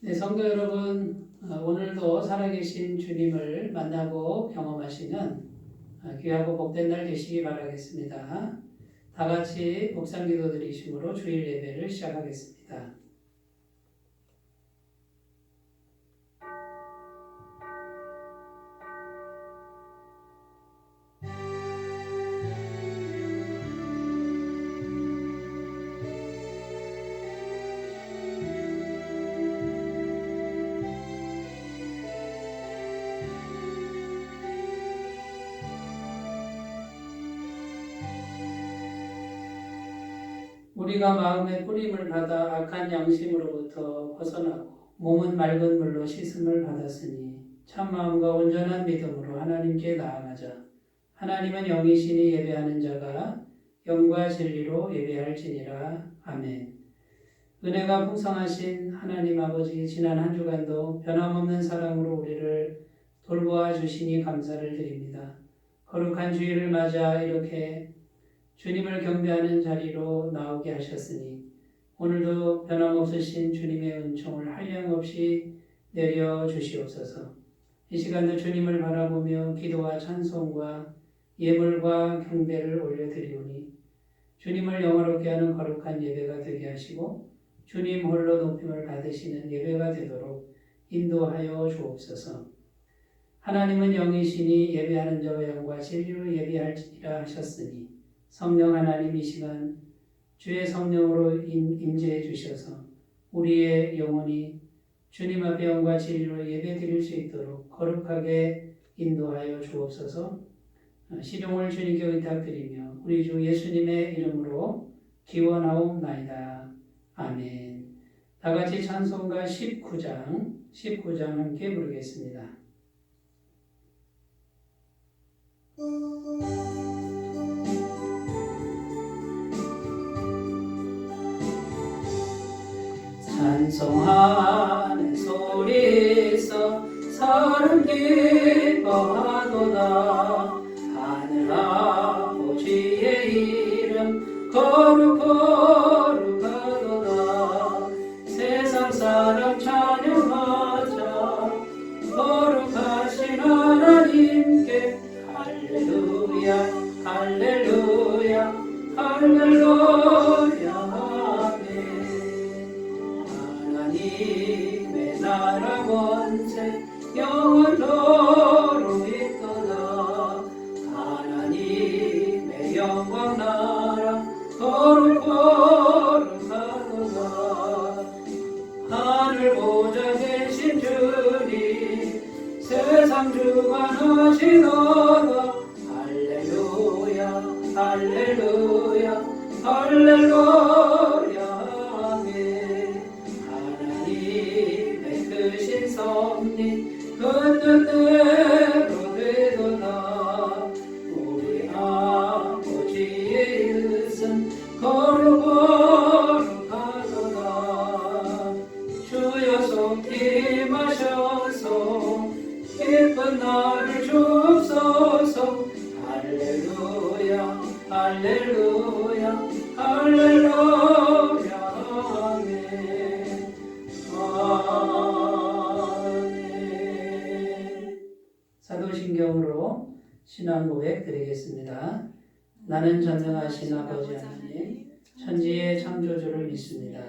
네, 성도 여러분, 오늘도 살아계신 주님을 만나고 경험하시는 귀하고 복된 날 되시기 바라겠습니다. 다 같이 묵상기도 드리심으로 주일 예배를 시작하겠습니다. 우리가 마음의 뿌림을 받아 악한 양심으로부터 벗어나고 몸은 맑은 물로 씻음을 받았으니 참 마음과 온전한 믿음으로 하나님께 나아가자. 하나님은 영이시니 예배하는 자가 영과 진리로 예배할지니라. 아멘. 은혜가 풍성하신 하나님 아버지, 지난 한 주간도 변함없는 사랑으로 우리를 돌보아 주시니 감사를 드립니다. 거룩한 주일을 맞아 이렇게 주님을 경배하는 자리로 나오게 하셨으니 오늘도 변함없으신 주님의 은총을 한량없이 내려 주시옵소서. 이 시간도 주님을 바라보며 기도와 찬송과 예물과 경배를 올려드리오니 주님을 영화롭게 하는 거룩한 예배가 되게 하시고 주님 홀로 높임을 받으시는 예배가 되도록 인도하여 주옵소서. 하나님은 영이시니 예배하는 자와 영과 진리로 예배할지니라 하셨으니 성령 하나님 이 시간 주의 성령으로 임재해 주셔서 우리의 영혼이 주님 앞에 영과 진리로 예배 드릴 수 있도록 거룩하게 인도하여 주옵소서. 시종을 주님께 의탁드리며 우리 주 예수님의 이름으로 기원하옵나이다. 아멘. 다 같이 찬송가 19장 함께 부르겠습니다. 찬송하는 소리서 사람 기뻐하도다. 하늘 아버지의 이름 거룩하도다. 세상 사람 찬양하자. 거룩하신 하나님께 할렐루야 할렐루야 할렐루야. 하나님의 나라 권세 영원토록 있도다. 하나님의 영광 나라 거룩하도다. 하늘 보좌 계신 주님 세상 주관하시도다. 할렐루야 할렐루야 할렐루야. 크신 섭리 그 뜻대로 되도다. 우리 아버지의 뜻은 거룩하도다. 주여 속히 마셔서 기쁜 나를 주옵소서. 할렐루야 할렐루야 할렐루야. 사도신경으로 신앙 고백 드리겠습니다. 나는 전능하신 아버지 하나님, 천지의 창조주를 믿습니다.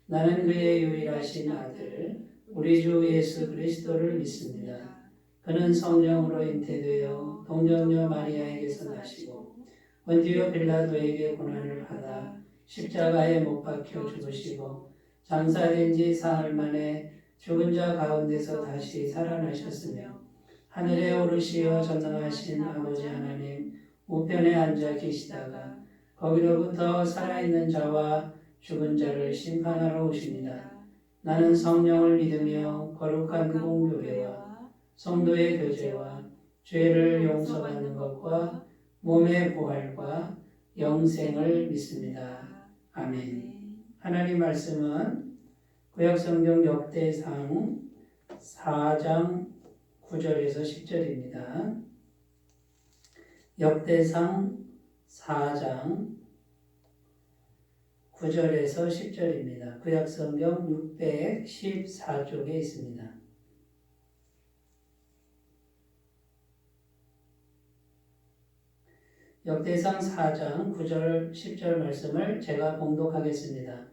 나는 그의 유일하신 아들, 우리 주 예수 그리스도를 믿습니다. 그는 성령으로 잉태되어 동정녀 마리아에게서 나시고 본디오 빌라도에게 고난을 받아 십자가에 못 박혀 죽으시고 장사된 지 사흘 만에 죽은 자 가운데서 다시 살아나셨으며 하늘에 오르시어 전능하신 아버지 하나님 우편에 앉아 계시다가 거기로부터 살아있는 자와 죽은 자를 심판하러 오십니다. 나는 성령을 믿으며 거룩한 공교회와 성도의 교제와 죄를 용서받는 것과 몸의 부활과 영생을 믿습니다. 아멘. 하나님 말씀은 구약성경 역대상 4장 9절에서 10절입니다. 역대상 4장 9절에서 10절입니다. 구약성경 614쪽에 있습니다. 역대상 4장 9절 10절 말씀을 제가 봉독하겠습니다.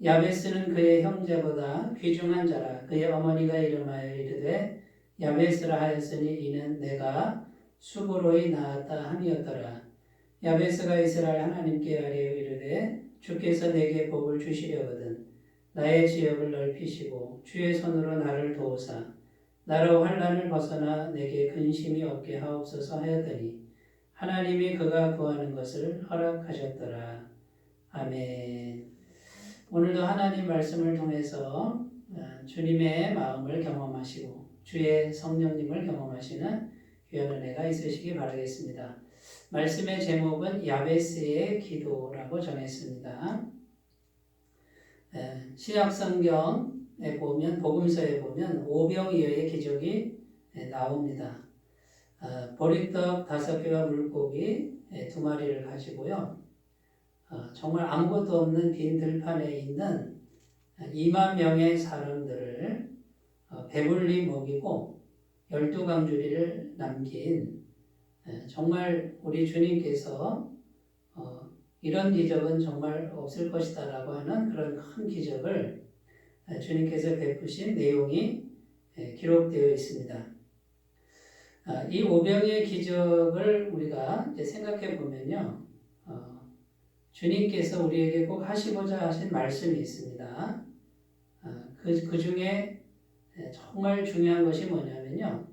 야베스는 그의 형제보다 귀중한 자라. 그의 어머니가 이름하여 이르되 야베스라 하였으니 이는 내가 수고로이 낳았다 함이었더라. 야베스가 이스라엘 하나님께 아뢰어 이르되 주께서 내게 복을 주시려거든 나의 지역을 넓히시고 주의 손으로 나를 도우사 나로 환난을 벗어나 내게 근심이 없게 하옵소서 하였더니 하나님이 그가 구하는 것을 허락하셨더라. 아멘. 오늘도 하나님 말씀을 통해서 주님의 마음을 경험하시고 주의 성령님을 경험하시는 귀한 은혜가 있으시기 바라겠습니다. 말씀의 제목은 야베스의 기도라고 정했습니다. 신약성경에 보면 복음서에 보면 오병이어의 기적이 나옵니다. 보리떡 5개와 물고기 2마리를 가지고요. 정말 아무것도 없는 빈 들판에 있는 2만 명의 사람들을 배불리 먹이고 12강주리를 남긴 정말 우리 주님께서 이런 기적은 정말 없을 것이다 라고 하는 그런 큰 기적을 주님께서 베푸신 내용이 기록되어 있습니다. 이 오병이의 기적을 우리가 이제 생각해 보면요. 주님께서 우리에게 꼭 하시고자 하신 말씀이 있습니다. 그 중에 정말 중요한 것이 뭐냐면요.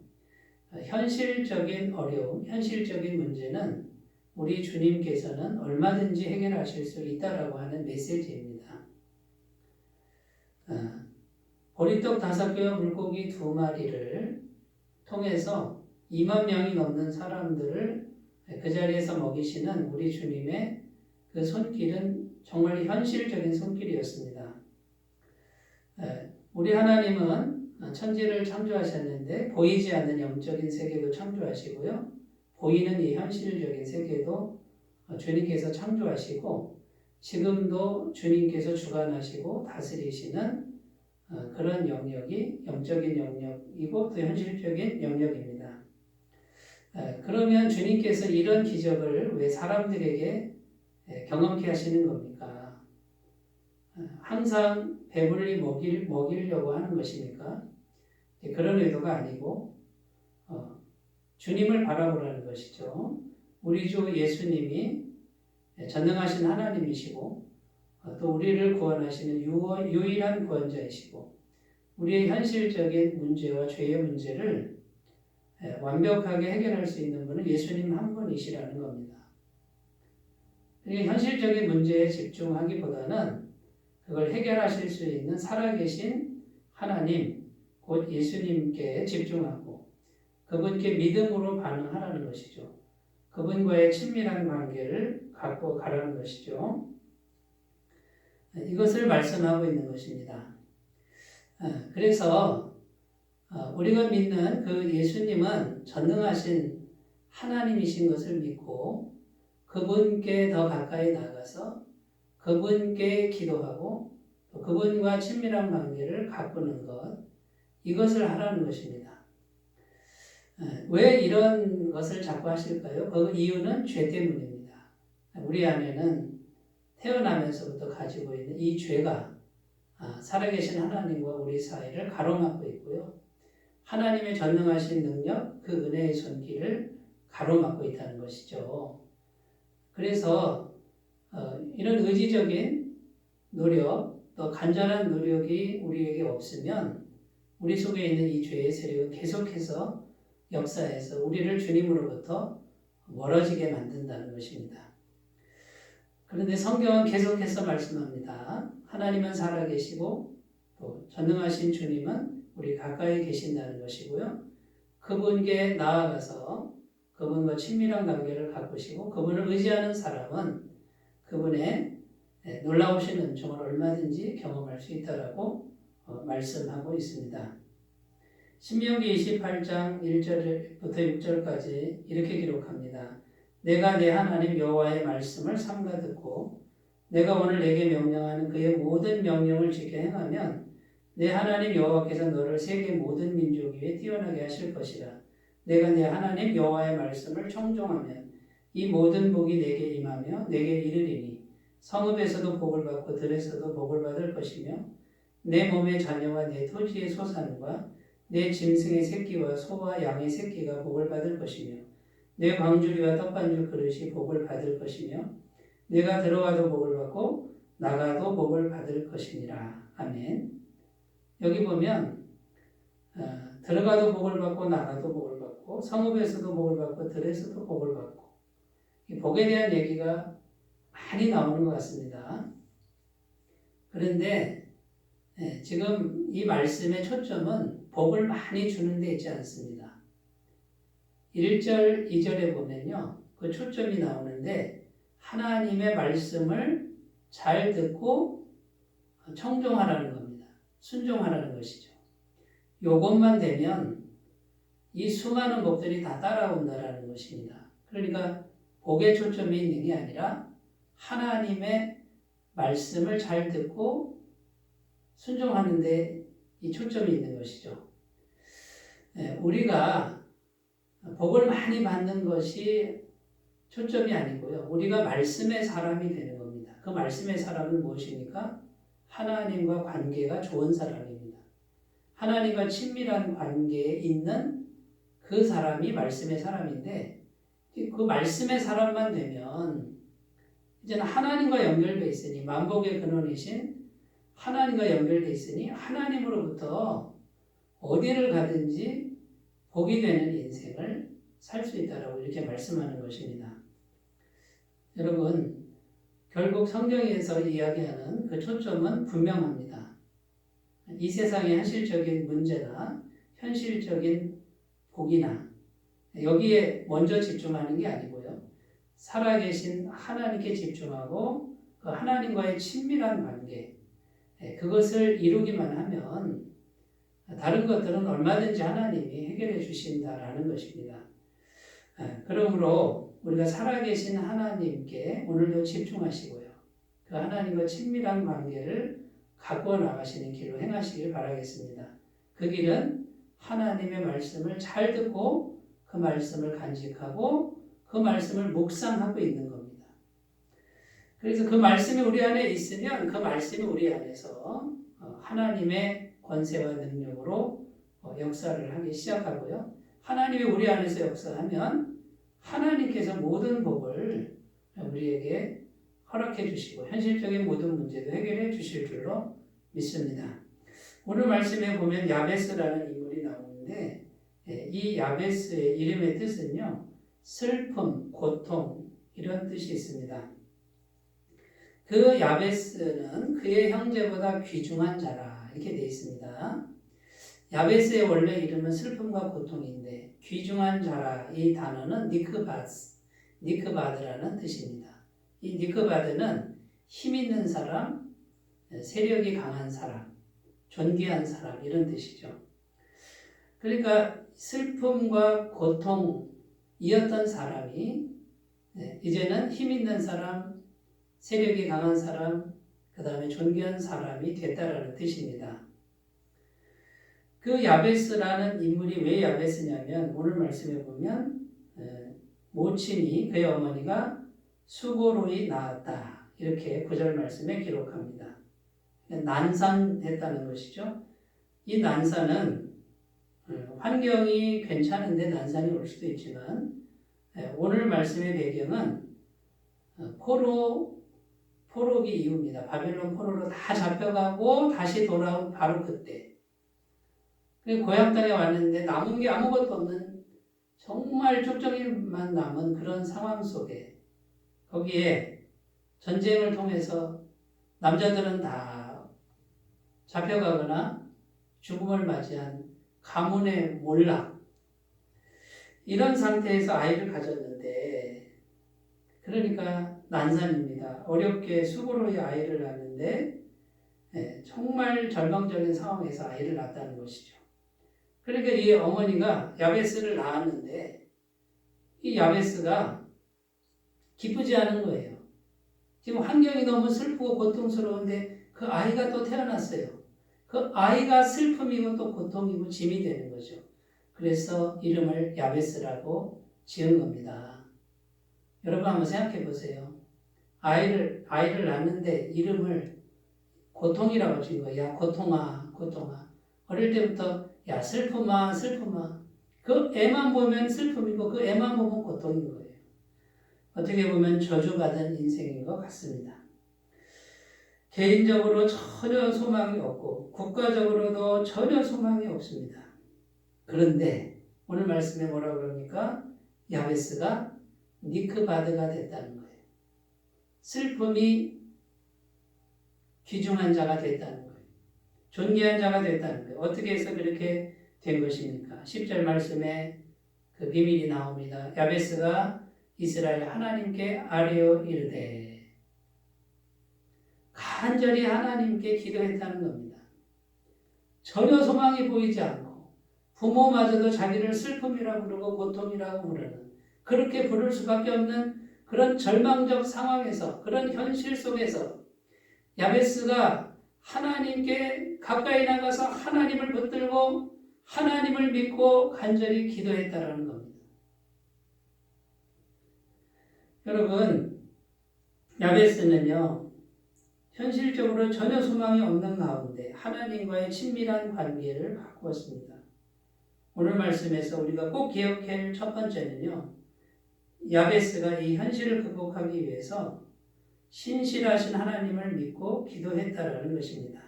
현실적인 어려움, 현실적인 문제는 우리 주님께서는 얼마든지 해결하실 수 있다라고 하는 메시지입니다. 보리떡 5개와 물고기 2마리를 통해서 2만 명이 넘는 사람들을 그 자리에서 먹이시는 우리 주님의 그 손길은 정말 현실적인 손길이었습니다. 우리 하나님은 천지를 창조하셨는데 보이지 않는 영적인 세계도 창조하시고요. 보이는 이 현실적인 세계도 주님께서 창조하시고 지금도 주님께서 주관하시고 다스리시는 그런 영역이 영적인 영역이고 또 현실적인 영역입니다. 그러면 주님께서 이런 기적을 왜 사람들에게 경험케 하시는 겁니까? 항상 배불리 먹이려고 하는 것입니까? 그런 의도가 아니고 주님을 바라보라는 것이죠. 우리 주 예수님이 전능하신 하나님이시고 또 우리를 구원하시는 유일한 구원자이시고 우리의 현실적인 문제와 죄의 문제를 완벽하게 해결할 수 있는 분은 예수님 한 분이시라는 겁니다. 그러니까 현실적인 문제에 집중하기보다는 그걸 해결하실 수 있는 살아계신 하나님, 곧 예수님께 집중하고 그분께 믿음으로 반응하라는 것이죠. 그분과의 친밀한 관계를 갖고 가라는 것이죠. 이것을 말씀하고 있는 것입니다. 그래서 우리가 믿는 그 예수님은 전능하신 하나님이신 것을 믿고 그분께 더 가까이 나가서 그분께 기도하고 또 그분과 친밀한 관계를 가꾸는 것, 이것을 하라는 것입니다. 왜 이런 것을 자꾸 하실까요? 그 이유는 죄 때문입니다. 우리 안에는 태어나면서부터 가지고 있는 이 죄가 살아계신 하나님과 우리 사이를 가로막고 있고요. 하나님의 전능하신 능력, 그 은혜의 손길을 가로막고 있다는 것이죠. 그래서 이런 의지적인 노력, 또 간절한 노력이 우리에게 없으면 우리 속에 있는 이 죄의 세력은 계속해서 역사에서 우리를 주님으로부터 멀어지게 만든다는 것입니다. 그런데 성경은 계속해서 말씀합니다. 하나님은 살아계시고 또 전능하신 주님은 우리 가까이 계신다는 것이고요. 그분께 나아가서 그분과 친밀한 관계를 가꾸시고 그분을 의지하는 사람은 그분의 놀라우신 은총을 얼마든지 경험할 수 있다라고 말씀하고 있습니다. 신명기 28장 1절부터 6절까지 이렇게 기록합니다. 내가 내 하나님 여호와의 말씀을 삼가 듣고 내가 오늘 내게 명령하는 그의 모든 명령을 지켜 행하면 내 하나님 여호와께서 너를 세계 모든 민족 위에 뛰어나게 하실 것이라. 내가 내 하나님 여호와의 말씀을 청종하면 이 모든 복이 내게 임하며 내게 이르리니 성읍에서도 복을 받고 들에서도 복을 받을 것이며 내 몸의 자녀와 내 토지의 소산과 내 짐승의 새끼와 소와 양의 새끼가 복을 받을 것이며 내 광주리와 떡반죽 그릇이 복을 받을 것이며 내가 들어가도 복을 받고 나가도 복을 받을 것이니라. 아멘. 여기 보면 들어가도 복을 받고 나가도 복을 받고 성읍에서도 복을 받고 들에서도 복을 받고 이 복에 대한 얘기가 많이 나오는 것 같습니다. 그런데 지금 이 말씀의 초점은 복을 많이 주는 데 있지 않습니다. 1절, 2절에 보면요. 그 초점이 나오는데 하나님의 말씀을 잘 듣고 청종하라는 겁니다. 순종하라는 것이죠. 요것만 되면 이 수많은 복들이 다 따라온다라는 것입니다. 그러니까 복에 초점이 있는 게 아니라 하나님의 말씀을 잘 듣고 순종하는 데 이 초점이 있는 것이죠. 우리가 복을 많이 받는 것이 초점이 아니고요. 우리가 말씀의 사람이 되는 겁니다. 그 말씀의 사람은 무엇입니까? 하나님과 관계가 좋은 사람입니다. 하나님과 친밀한 관계에 있는 그 사람이 말씀의 사람인데 그 말씀의 사람만 되면 이제는 하나님과 연결되어 있으니 만복의 근원이신 하나님과 연결되어 있으니 하나님으로부터 어디를 가든지 복이 되는 인생을 살 수 있다라고 이렇게 말씀하는 것입니다. 여러분, 결국 성경에서 이야기하는 그 초점은 분명합니다. 이 세상의 현실적인 문제나 현실적인 복이나 여기에 먼저 집중하는 게 아니고요. 살아계신 하나님께 집중하고 그 하나님과의 친밀한 관계, 그것을 이루기만 하면 다른 것들은 얼마든지 하나님이 해결해 주신다라는 것입니다. 그러므로 우리가 살아계신 하나님께 오늘도 집중하시고요. 그 하나님과 친밀한 관계를 갖고 나가시는 길로 행하시길 바라겠습니다. 그 길은 하나님의 말씀을 잘 듣고 그 말씀을 간직하고 그 말씀을 묵상하고 있는 겁니다. 그래서 그 말씀이 우리 안에 있으면 그 말씀이 우리 안에서 하나님의 권세와 능력으로 역사를 하기 시작하고요. 하나님이 우리 안에서 역사하면 하나님께서 모든 복을 우리에게 허락해 주시고 현실적인 모든 문제도 해결해 주실 줄로 믿습니다. 오늘 말씀에 보면 야베스라는 인물이 나오는데 이 야베스의 이름의 뜻은요. 슬픔, 고통 이런 뜻이 있습니다. 그 야베스는 그의 형제보다 귀중한 자라 이렇게 되어 있습니다. 야베스의 원래 이름은 슬픔과 고통인데 귀중한 자라 이 단어는 니크바드라는 뜻입니다. 이 니크바드는 힘 있는 사람, 세력이 강한 사람, 존귀한 사람 이런 뜻이죠. 그러니까 슬픔과 고통이었던 사람이 이제는 힘 있는 사람, 세력이 강한 사람, 그 다음에 존귀한 사람이 됐다라는 뜻입니다. 그 야베스라는 인물이 왜 야베스냐면 오늘 말씀에 보면 모친이 그의 어머니가 수고로이 낳았다 이렇게 9절 말씀에 기록합니다. 난산했다는 것이죠. 이 난산은 환경이 괜찮은데 난산이 올 수도 있지만 오늘 말씀의 배경은 포로기 이후입니다. 바벨론 포로로 다 잡혀가고 다시 돌아온 바로 그때 고향 땅에 왔는데 남은 게 아무것도 없는 정말 쪽정이만 남은 그런 상황 속에 거기에 전쟁을 통해서 남자들은 다 잡혀가거나 죽음을 맞이한 가문의 몰락 이런 상태에서 아이를 가졌는데 그러니까 난산입니다. 어렵게 수고로이 아이를 낳는데 정말 절망적인 상황에서 아이를 낳았다는 것이죠. 그러니까 이 어머니가 야베스를 낳았는데 이 야베스가 기쁘지 않은 거예요. 지금 환경이 너무 슬프고 고통스러운데 그 아이가 또 태어났어요. 그 아이가 슬픔이고 또 고통이고 짐이 되는 거죠. 그래서 이름을 야베스라고 지은 겁니다. 여러분 한번 생각해 보세요. 아이를 낳는데 이름을 고통이라고 지은 거예요. 야 고통아 고통아. 어릴 때부터 야 슬픔아 슬픔아. 그 애만 보면 슬픔이고 그 애만 보면 고통인 거예요. 어떻게 보면 저주받은 인생인 것 같습니다. 개인적으로 전혀 소망이 없고 국가적으로도 전혀 소망이 없습니다. 그런데 오늘 말씀에 뭐라고 그럽니까? 야베스가 니크바드가 됐다는 거예요. 슬픔이 귀중한 자가 됐다는 거예요. 존귀한 자가 됐다는 거예요. 어떻게 해서 그렇게 된 것입니까? 10절 말씀에 그 비밀이 나옵니다. 야베스가 이스라엘 하나님께 아뢰어 이르되 간절히 하나님께 기도했다는 겁니다. 전혀 소망이 보이지 않고 부모마저도 자기를 슬픔이라고 부르고 고통이라고 부르는 그렇게 부를 수밖에 없는 그런 절망적 상황에서 그런 현실 속에서 야베스가 하나님께 가까이 나가서 하나님을 붙들고 하나님을 믿고 간절히 기도했다라는 겁니다. 여러분, 야베스는요, 현실적으로 전혀 소망이 없는 가운데 하나님과의 친밀한 관계를 바꾸었습니다. 오늘 말씀에서 우리가 꼭 기억해야 할 첫 번째는요, 야베스가 이 현실을 극복하기 위해서 신실하신 하나님을 믿고 기도했다라는 것입니다.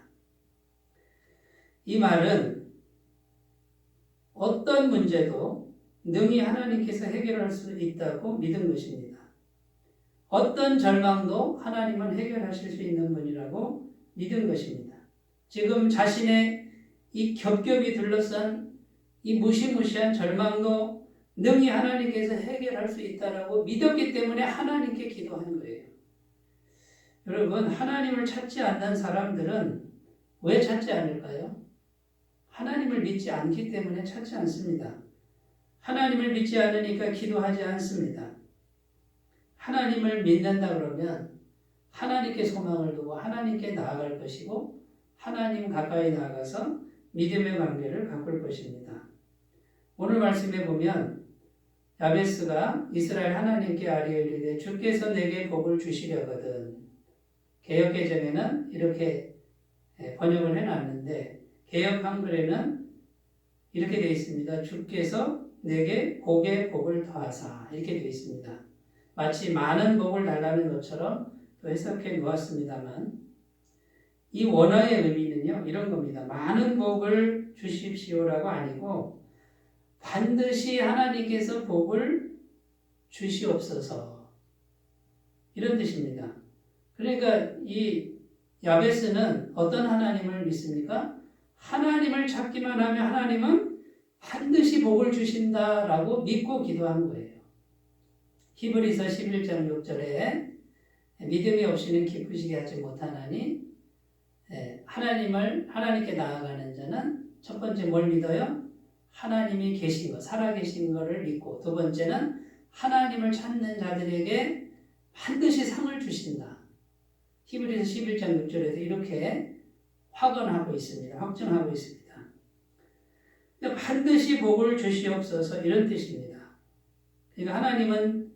이 말은 어떤 문제도 능히 하나님께서 해결할 수 있다고 믿은 것입니다. 어떤 절망도 하나님은 해결하실 수 있는 분이라고 믿은 것입니다. 지금 자신의 이 겹겹이 둘러싼 이 무시무시한 절망도 능히 하나님께서 해결할 수 있다라고 믿었기 때문에 하나님께 기도한 거예요. 여러분, 하나님을 찾지 않는 사람들은 왜 찾지 않을까요? 하나님을 믿지 않기 때문에 찾지 않습니다. 하나님을 믿지 않으니까 기도하지 않습니다. 하나님을 믿는다 그러면 하나님께 소망을 두고 하나님께 나아갈 것이고 하나님 가까이 나아가서 믿음의 관계를 바꿀 것입니다. 오늘 말씀에 보면 야베스가 이스라엘 하나님께 아뢰어 이르되 주께서 내게 복을 주시려거든. 개역개정에는 이렇게 번역을 해놨는데 개역 한글에는 이렇게 되어 있습니다. 주께서 내게 복에 복을 더하사 이렇게 되어 있습니다. 마치 많은 복을 달라는 것처럼 또 해석해 놓았습니다만 이 원어의 의미는요 이런 겁니다. 많은 복을 주십시오라고 아니고 반드시 하나님께서 복을 주시옵소서 이런 뜻입니다. 그러니까 이 야베스는 어떤 하나님을 믿습니까? 하나님을 찾기만 하면 하나님은 반드시 복을 주신다라고 믿고 기도한 거예요. 히브리서 11장 6절에 믿음이 없이는 기쁘시게 하지 못하나니 하나님께 나아가는 자는 첫 번째 뭘 믿어요? 하나님이 계신 것, 살아계신 것을 믿고 두 번째는 하나님을 찾는 자들에게 반드시 상을 주신다. 히브리서 11장 6절에도 이렇게 확언하고 있습니다. 확증하고 있습니다. 반드시 복을 주시옵소서 이런 뜻입니다. 그러니까 하나님은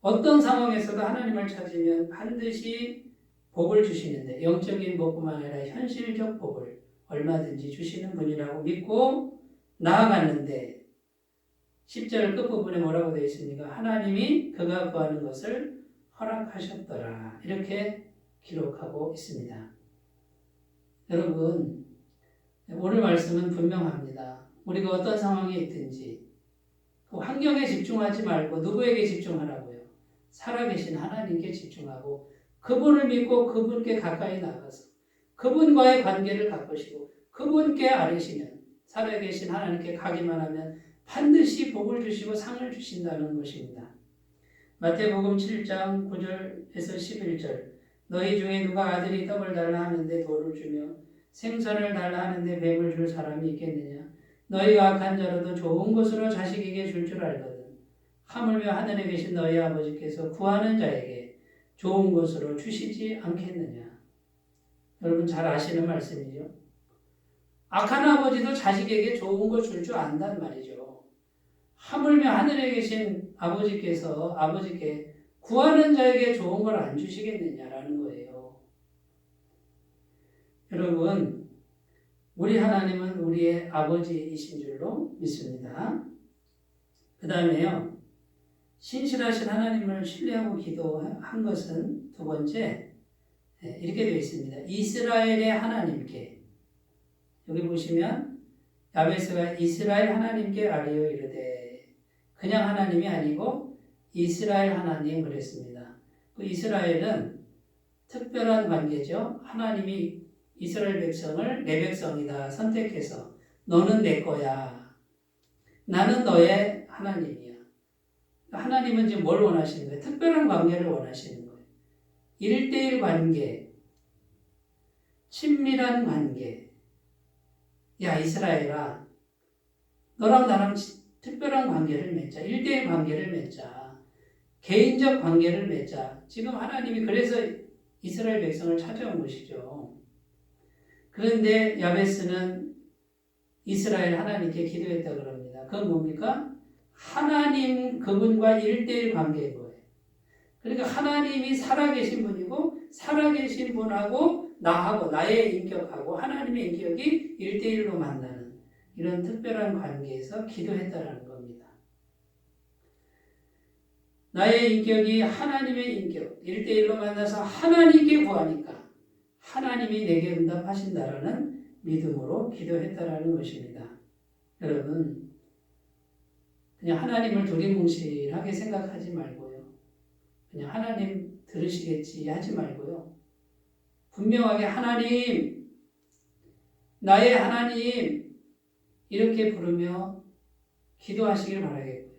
어떤 상황에서도 하나님을 찾으면 반드시 복을 주시는데 영적인 복뿐만 아니라 현실적 복을 얼마든지 주시는 분이라고 믿고 나아갔는데 10절 끝부분에 뭐라고 되어 있습니까? 하나님이 그가 구하는 것을 허락하셨더라. 이렇게 기록하고 있습니다. 여러분, 오늘 말씀은 분명합니다. 우리가 어떤 상황에 있든지 그 환경에 집중하지 말고 누구에게 집중하라고요? 살아계신 하나님께 집중하고 그분을 믿고 그분께 가까이 나가서 그분과의 관계를 가꾸시고 그분께 아뢰시면 살아계신 하나님께 가기만 하면 반드시 복을 주시고 상을 주신다는 것입니다. 마태복음 7장 9절에서 11절 너희 중에 누가 아들이 떡을 달라 하는데 돌을 주며 생선을 달라 하는데 뱀을 줄 사람이 있겠느냐? 너희가 악한 자로도 좋은 것으로 자식에게 줄 알거든. 하물며 하늘에 계신 너희 아버지께서 구하는 자에게 좋은 것으로 주시지 않겠느냐. 여러분 잘 아시는 말씀이죠. 악한 아버지도 자식에게 좋은 거 줄 줄 안단 말이죠. 하물며 하늘에 계신 아버지께 구하는 자에게 좋은 걸 안 주시겠느냐라는 거예요. 여러분, 우리 하나님은 우리의 아버지이신 줄로 믿습니다. 그 다음에요. 신실하신 하나님을 신뢰하고 기도한 것은 두 번째, 이렇게 되어 있습니다. 이스라엘의 하나님께. 여기 보시면 야베스가 이스라엘 하나님께 아뢰어 이르되, 그냥 하나님이 아니고 이스라엘 하나님 그랬습니다. 그 이스라엘은 특별한 관계죠. 하나님이 이스라엘 백성을 내 백성이다 선택해서 너는 내 거야. 나는 너의 하나님이야. 하나님은 지금 뭘 원하시는 거예요? 특별한 관계를 원하시는 거예요. 1:1 관계, 친밀한 관계. 야 이스라엘아, 너랑 나랑 특별한 관계를 맺자. 1:1 관계를 맺자. 개인적 관계를 맺자. 지금 하나님이 그래서 이스라엘 백성을 찾아온 것이죠. 그런데 야베스는 이스라엘 하나님께 기도했다 그럽니다. 그건 뭡니까? 하나님 그분과 1:1 관계인 거예요. 그러니까 하나님이 살아계신 분이고 살아계신 분하고 나하고 나의 인격하고 하나님의 인격이 1:1로 만나는 이런 특별한 관계에서 기도했다라는 겁니다. 나의 인격이 하나님의 인격 1:1로 만나서 하나님께 구하니까 하나님이 내게 응답하신다라는 믿음으로 기도했다라는 것입니다. 여러분, 그냥 하나님을 두리뭉실하게 생각하지 말고요. 그냥 하나님 들으시겠지 하지 말고요. 분명하게 하나님, 나의 하나님 이렇게 부르며 기도하시길 바라겠고요.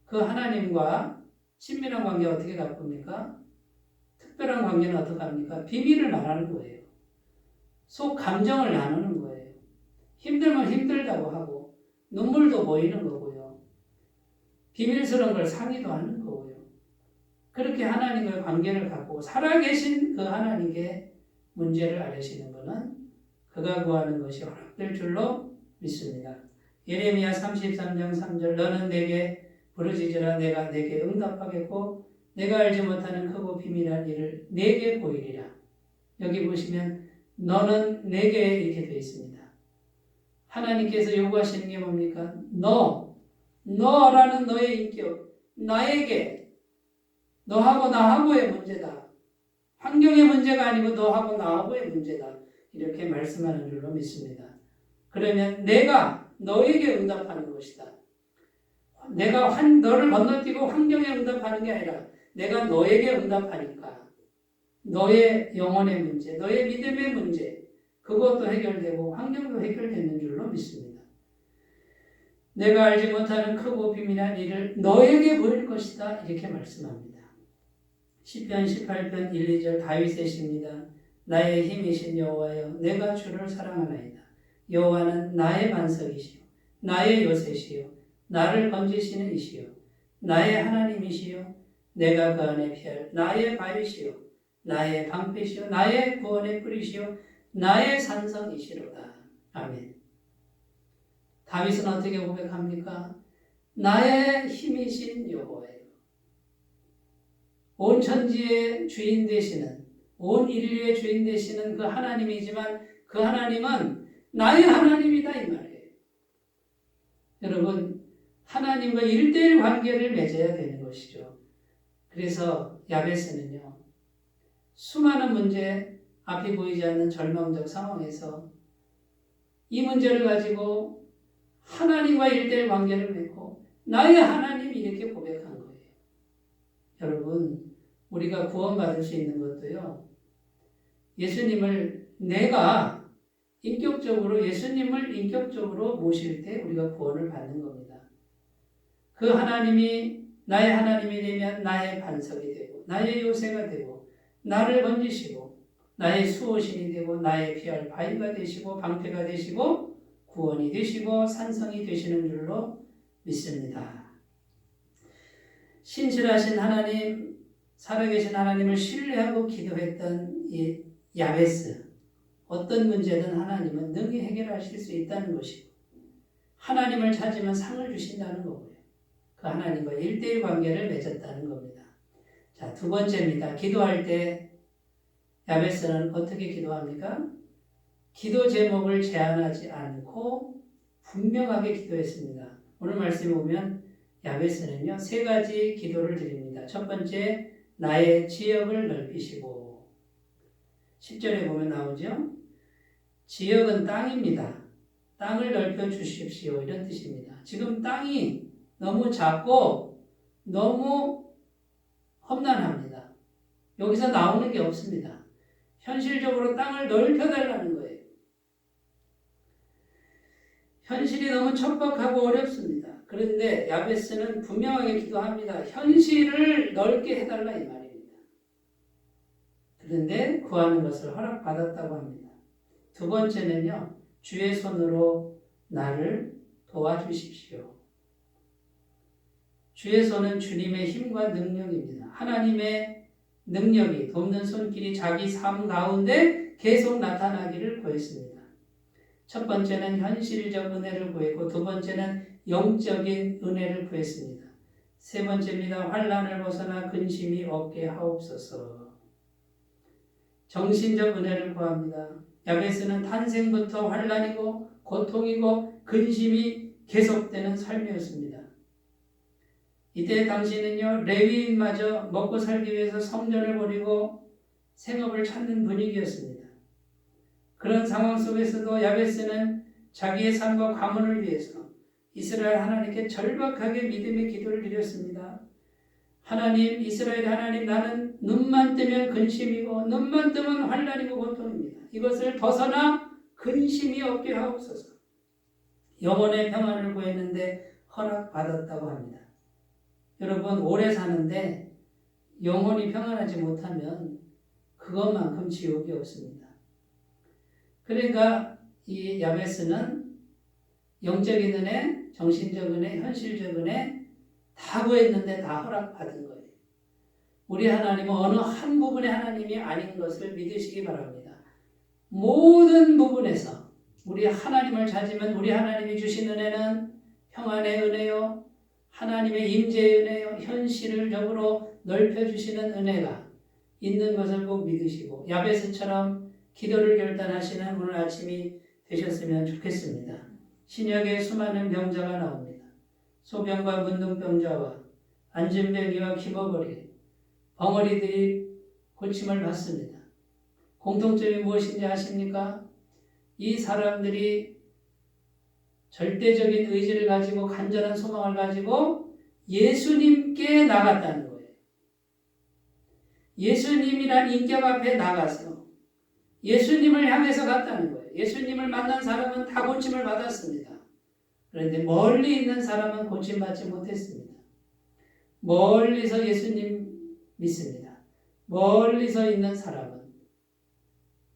그 하나님과 친밀한 관계 어떻게 가쁩니까? 특별한 관계는 어떻게 합니까? 비밀을 말하는 거예요. 속 감정을 나누는 거예요. 힘들면 힘들다고 하고 눈물도 보이는 거고요. 비밀스러운 걸 상의도 하는 거고요. 그렇게 하나님과의 관계를 갖고 살아계신 그 하나님께 문제를 아뢰시는 것은 그가 구하는 것이 허락될 줄로 믿습니다. 예레미야 33장 3절 너는 내게 부르짖으라 내가 내게 응답하겠고 내가 알지 못하는 크고 비밀한 일을 내게 보이리라. 여기 보시면 너는 내게 이렇게 되어 있습니다. 하나님께서 요구하시는 게 뭡니까? 너라는 너의 인격, 나에게, 너하고 나하고의 문제다. 환경의 문제가 아니고 너하고 나하고의 문제다. 이렇게 말씀하는 줄로 믿습니다. 그러면 내가 너에게 응답하는 것이다. 내가 너를 건너뛰고 환경에 응답하는 게 아니라 내가 너에게 응답하니까 너의 영혼의 문제, 너의 믿음의 문제 그것도 해결되고 환경도 해결되는 줄로 믿습니다. 내가 알지 못하는 크고 비밀한 일을 너에게 보일 것이다 이렇게 말씀합니다. 시편 18편 1, 2절 다윗의 시입니다. 나의 힘이신 여호와여 내가 주를 사랑하나이다. 여호와는 나의 반석이시요 나의 요새시요 나를 건지시는 이시요 나의 하나님이시요 내가 그 안에 피할 나의 바위시요 나의 방패시요 나의 구원의 뿌리시요 나의 산성이시로다. 아멘. 다윗은 어떻게 고백합니까? 나의 힘이신 여호와예요. 온 천지의 주인 되시는 온 인류의 주인 되시는 그 하나님이지만 그 하나님은 나의 하나님이다 이 말이에요. 여러분 하나님과 1:1 관계를 맺어야 되는 것이죠. 그래서 야베스는요. 수많은 문제 앞이 보이지 않는 절망적 상황에서 이 문제를 가지고 하나님과 1:1 관계를 맺고 나의 하나님 이렇게 고백한 거예요. 여러분 우리가 구원받을 수 있는 것도요. 내가 예수님을 인격적으로 모실 때 우리가 구원을 받는 겁니다. 그 하나님이 나의 하나님이 되면 나의 반석이 되고 나의 요새가 되고 나를 건지시고 나의 수호신이 되고 나의 피할 바위가 되시고 방패가 되시고 구원이 되시고 산성이 되시는 줄로 믿습니다. 신실하신 하나님, 살아계신 하나님을 신뢰하고 기도했던 이 야베스, 어떤 문제든 하나님은 능히 해결하실 수 있다는 것이고 하나님을 찾으면 상을 주신다는 거고요. 그 하나님과 1대1 관계를 맺었다는 겁니다. 자, 두 번째입니다. 기도할 때 야베스는 어떻게 기도합니까? 기도 제목을 제한하지 않고 분명하게 기도했습니다. 오늘 말씀에 보면 야베스는요, 세 가지 기도를 드립니다. 첫 번째, 나의 지역을 넓히시고. 10절에 보면 나오죠. 지역은 땅입니다. 땅을 넓혀 주십시오. 이런 뜻입니다. 지금 땅이 너무 작고 너무 험난합니다. 여기서 나오는 게 없습니다. 현실적으로 땅을 넓혀달라는 거예요. 현실이 너무 척박하고 어렵습니다. 그런데 야베스는 분명하게 기도합니다. 현실을 넓게 해달라 이 말입니다. 그런데 구하는 것을 허락받았다고 합니다. 두 번째는요. 주의 손으로 나를 도와주십시오. 주의 손은 주님의 힘과 능력입니다. 하나님의 능력이 돕는 손길이 자기 삶 가운데 계속 나타나기를 구했습니다. 첫 번째는 현실적 은혜를 구했고 두 번째는 영적인 은혜를 구했습니다. 세 번째입니다. 환난을 벗어나 근심이 없게 하옵소서. 정신적 은혜를 구합니다. 야베스는 탄생부터 환난이고 고통이고 근심이 계속되는 삶이었습니다. 이때 당시는요, 레위인마저 먹고 살기 위해서 성전을 버리고 생업을 찾는 분위기였습니다. 그런 상황 속에서도 야베스는 자기의 삶과 가문을 위해서 이스라엘 하나님께 절박하게 믿음의 기도를 드렸습니다. 하나님, 이스라엘 하나님, 나는 눈만 뜨면 근심이고 눈만 뜨면 환난이고 고통입니다. 이것을 벗어나 근심이 없게 하옵소서. 영혼의 평안을 구했는데 허락받았다고 합니다. 여러분, 오래 사는데 영혼이 평안하지 못하면 그것만큼 지옥이 없습니다. 그러니까 이 야베스는 영적인 은혜, 정신적 은혜, 현실적 은혜 다 구했는데 다 허락받은 거예요. 우리 하나님은 어느 한 부분의 하나님이 아닌 것을 믿으시기 바랍니다. 모든 부분에서 우리 하나님을 찾으면 우리 하나님이 주신 은혜는 평안의 은혜요, 하나님의 임재의 은혜요, 현실적으로 넓혀주시는 은혜가 있는 것을 꼭 믿으시고 야베스처럼 기도를 결단하시는 오늘 아침이 되셨으면 좋겠습니다. 신약에 수많은 병자가 나옵니다. 소병과 문둥병자와 안진뱅이와 기머거리, 벙어리들이 고침을 받습니다. 공통점이 무엇인지 아십니까? 이 사람들이 절대적인 의지를 가지고 간절한 소망을 가지고 예수님께 나갔다는 거예요. 예수님이란 인격 앞에 나가서 예수님을 향해서 갔다는 거예요. 예수님을 만난 사람은 다 고침을 받았습니다. 그런데 멀리 있는 사람은 고침받지 못했습니다. 멀리서 예수님 믿습니다. 멀리서 있는 사람은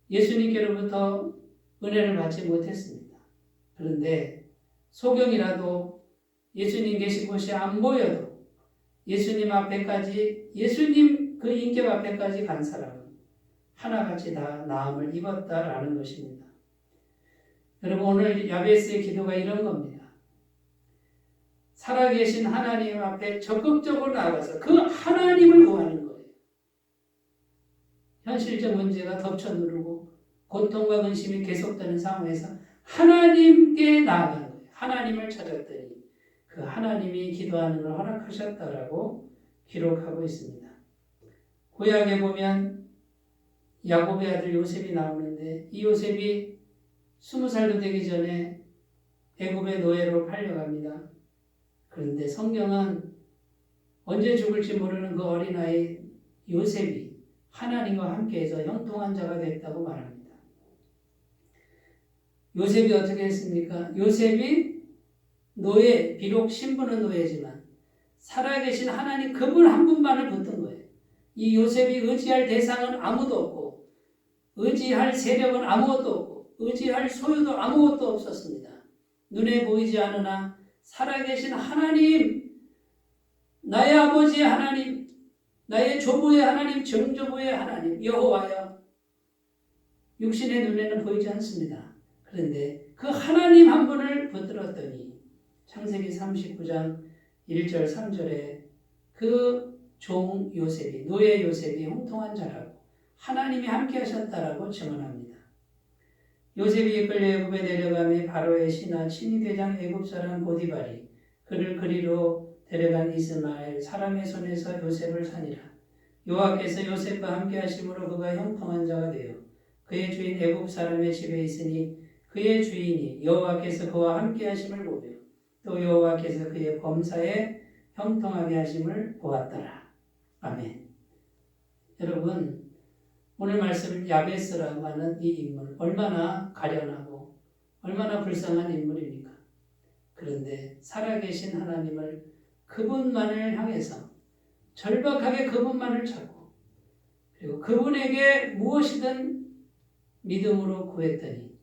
예수님께로부터 은혜를 받지 못했습니다. 그런데 소경이라도 예수님 계신 곳이 안 보여도 예수님 앞에까지, 예수님 그 인격 앞에까지 간 사람은 하나같이 다 나음을 입었다라는 것입니다. 여러분, 오늘 야베스의 기도가 이런 겁니다. 살아계신 하나님 앞에 적극적으로 나가서 그 하나님을 구하는 거예요. 현실적 문제가 덮쳐누르고 고통과 근심이 계속되는 상황에서 하나님께 나아가는 거예요. 하나님을 찾았더니 그 하나님이 기도하는 걸 허락하셨다라고 기록하고 있습니다. 구약에 보면 야곱의 아들 요셉이 나오는데 이 요셉이 20살도 되기 전에 애굽의 노예로 팔려갑니다. 그런데 성경은 언제 죽을지 모르는 그 어린아이 요셉이 하나님과 함께해서 형통한 자가 됐다고 말합니다. 요셉이 어떻게 했습니까? 요셉이 노예, 비록 신분은 노예지만 살아계신 하나님 그분 한 분만을 붙든 거예요. 이 요셉이 의지할 대상은 아무도 없고 의지할 세력은 아무것도 없고 의지할 소유도 아무것도 없었습니다. 눈에 보이지 않으나 살아계신 하나님, 나의 아버지의 하나님, 나의 조부의 하나님, 정조부의 하나님 여호와여, 육신의 눈에는 보이지 않습니다. 그런데 그 하나님 한 분을 붙들었더니 창세기 39장 1절 3절에 그 종 요셉이, 노예 요셉이 형통한 자라고 하나님이 함께 하셨다라고 증언합니다. 요셉이 이끌려 애굽에 내려가며 바로의 신하 친위 대장 애굽 사람 보디발이 그를 그리로 데려간 이스마엘 사람의 손에서 요셉을 산이라. 여호와께서 요셉과 함께 하심으로 그가 형통한 자가 되어 그의 주인 애굽 사람의 집에 있으니 그의 주인이 여호와께서 그와 함께 하심을 보며 또 여호와께서 그의 범사에 형통하게 하심을 보았더라. 아멘. 여러분, 오늘 말씀 야베스라고 하는 이 인물 얼마나 가련하고 얼마나 불쌍한 인물입니까? 그런데 살아계신 하나님을 그분만을 향해서 절박하게 그분만을 찾고 그리고 그분에게 무엇이든 믿음으로 구했더니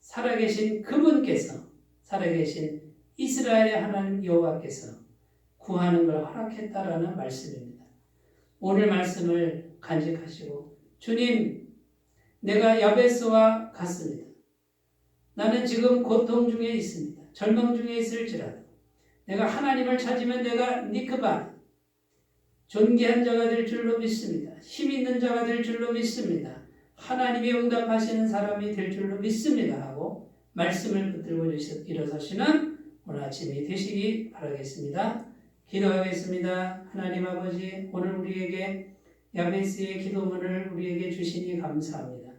살아계신 그분께서, 살아계신 이스라엘의 하나님 여호와께서 구하는 걸 허락했다라는 말씀입니다. 오늘 말씀을 간직하시고, 주님, 내가 야베스와 같습니다. 나는 지금 고통 중에 있습니다. 절망 중에 있을지라도 내가 하나님을 찾으면 내가 니크반, 존귀한 자가 될 줄로 믿습니다. 힘 있는 자가 될 줄로 믿습니다. 하나님이 응답하시는 사람이 될 줄로 믿습니다 하고 말씀을 붙들고 일어서시는 오늘 아침이 되시기 바라겠습니다. 기도하겠습니다. 하나님 아버지, 오늘 우리에게 야베스의 기도문을 우리에게 주시니 감사합니다.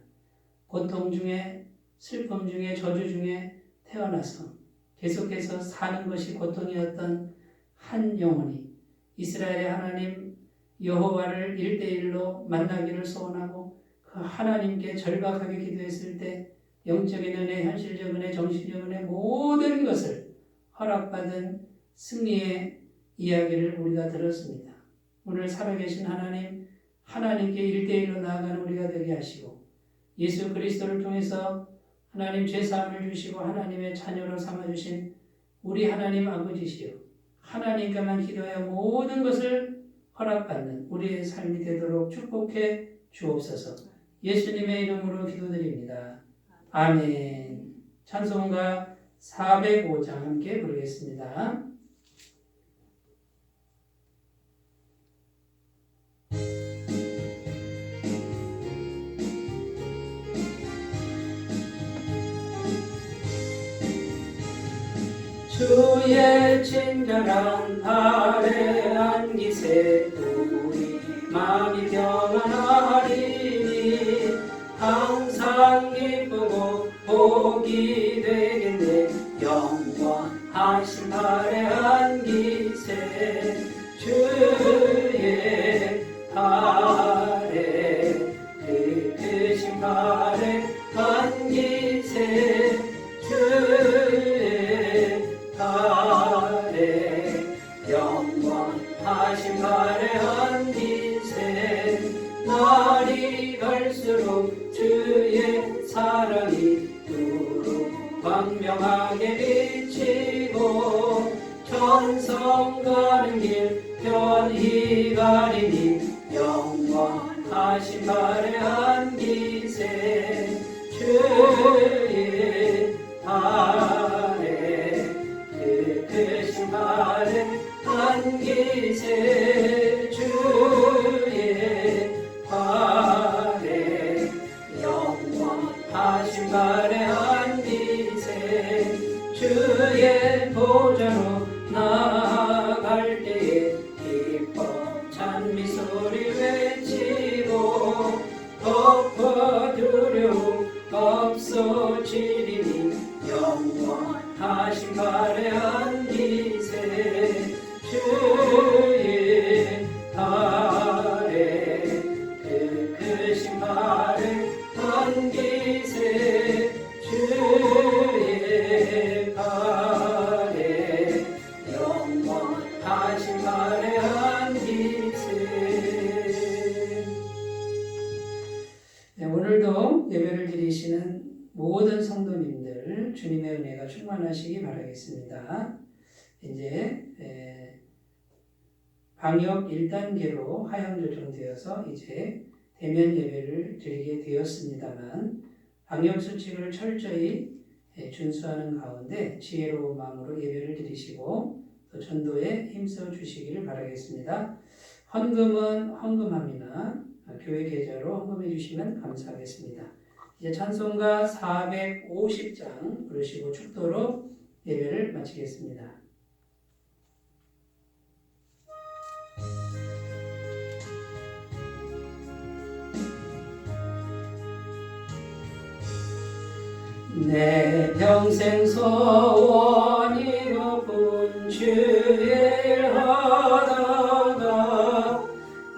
고통 중에, 슬픔 중에, 저주 중에 태어나서 계속해서 사는 것이 고통이었던 한 영혼이 이스라엘의 하나님 여호와를 1대1로 만나기를 소원하고 그 하나님께 절박하게 기도했을 때 영적인 은혜, 현실적 은혜, 정신적 은혜 모든 것을 허락받은 승리의 이야기를 우리가 들었습니다. 오늘 살아계신 하나님, 하나님께 1대1로 나아가는 우리가 되게 하시고 예수 그리스도를 통해서 하나님 죄사함을 주시고 하나님의 자녀로 삼아주신 우리 하나님 아버지시여, 하나님께만 기도하여 모든 것을 허락받는 우리의 삶이 되도록 축복해 주옵소서. 예수님의 이름으로 기도드립니다. 아멘. 찬송가 405장 함께 부르겠습니다. 주의 친절한 발에 안기세 우리 마음이 평안하리니 항상 기쁘고 복이 되겠네. 영원하신 발에 안기세 주의 발에 그 크신 발에 안기세 주의 발에 영원하신 발에 안기세. 날이 갈수록 주의 사랑이 두루 광명하게 비치고 천성 가는 길 편히 가리니 영원하신 발에 안기세 주의 발에 그 크신 발에 안기세 주의 발에 영원하신 발에 안기세. 주의 보좌로 나아갈 때에 기뻐 찬미 소리 외치고 덮어 두려움 없어지리니 영원하신 발에 안기세 주의 발에 그 크신 발에 안기세 주의 발에 영원하신 발에 안기세. 네, 오늘도 예배를 드리시는 모든 성도님들 주님의 은혜가 충만하시기 바라겠습니다. 이제 방역 1단계로 하향 조정되어서 이제 대면 예배를 드리게 되었습니다만 방역 수칙을 철저히 준수하는 가운데 지혜로운 마음으로 예배를 드리시고 또 전도에 힘써 주시기를 바라겠습니다. 헌금은 헌금합니다. 교회 계좌로 헌금해 주시면 감사하겠습니다. 이제 찬송가 450장 부르시고 축도로 예배를 마치겠습니다. 내 평생 소원이로군 주의 일 하다가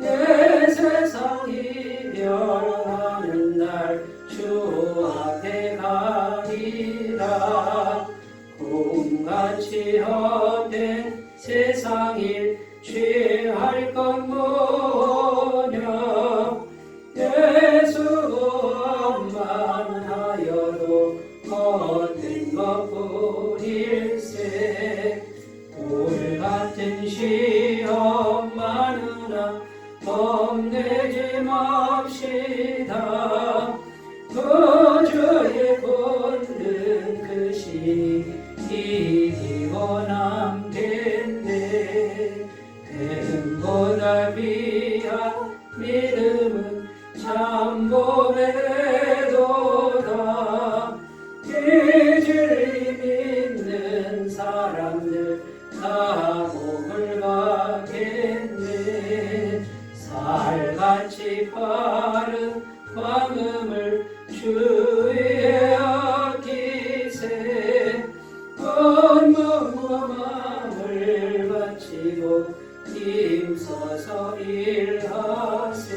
내 세상 이별하는 날 주 앞에 가리라. 꿈같이 헛된 세상 일 취할 것 뭐냐. 예수만 하여도 헛된 것뿐일세. 돌같은 시험 많으나 겁내지 맙시다. 주의 권능 그 신이 이기고 남겠네. 뱀보다 귀한 믿음은 참 보배도다. 이 진리 믿는 사람들 다 복을 받겠네. 살같이 빠른 광음을 주위에 아끼세. 온 몸과 마음을 바치고 힘써서 일하세.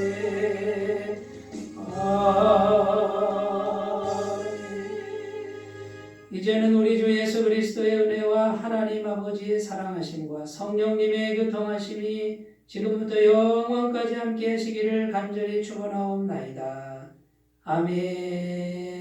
이제는 우리 주 예수 그리스도의 은혜와 하나님 아버지의 사랑하심과 성령님의 교통하심이 지금부터 영원까지 함께 하시기를 간절히 축원하옵나이다. 아멘.